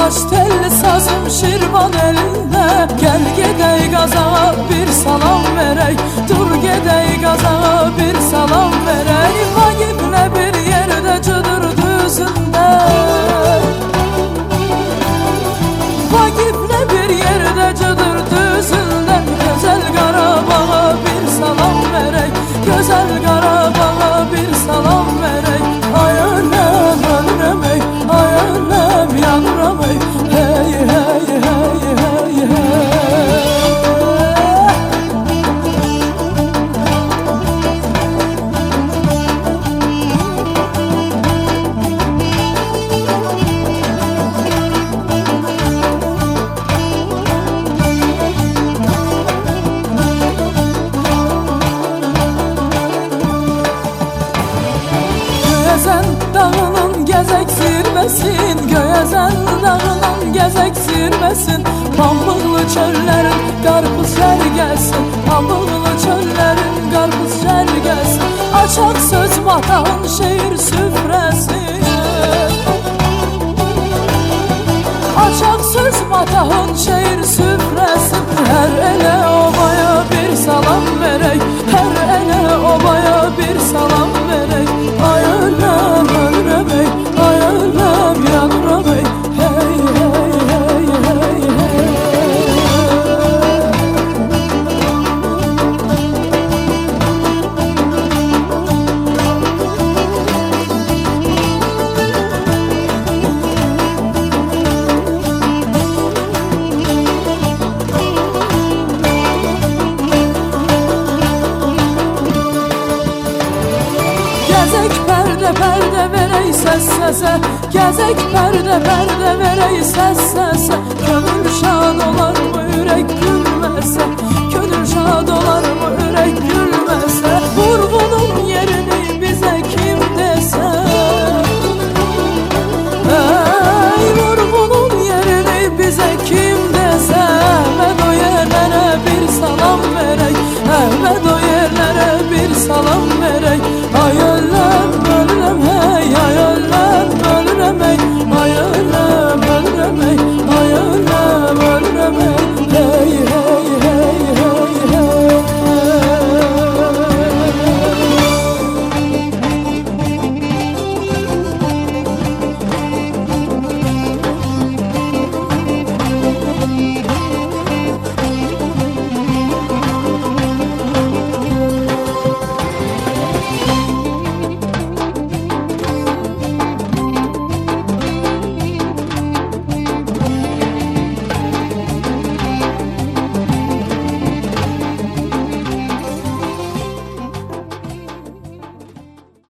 Taş telli sazım şirvan elinde. Gel gedey gaza bir salam verey. Dur gedey gaza bir salam verey. Vagifle bir yerde cıdır düzünde. Vagifle bir yerde cıdır düzünde. Güzel Qarabağ'a bir salam verey. Güzel Qarabağ'a bir salam verey. Ay anam ölürəm ey, ay anam yanıram ey. Hey hey hey hey hey. Göyəzən dağının gəzək sirməsin, Göyəzən dağının gəzək sirməsin. Pambıqlı çöllərin qarpız şərgəsin, Pambıqlı çöllərin qarpız şərgəsin. Açaq söz matağın şeir süfrəsin, Açaq söz matağın şeir süfrəsin. Hər elə obaya bir salam verək, hər elə obaya bir salam verək. Ay anam ölürəm ey, ay anam yanıram ey. Hey hey hey hey hey. Gəzək pərdə pərdə verək səs səsə, Gəzək pərdə pərdə verək səs səsə. Könül şad olar mı ürək gülməsə, Könül şad olar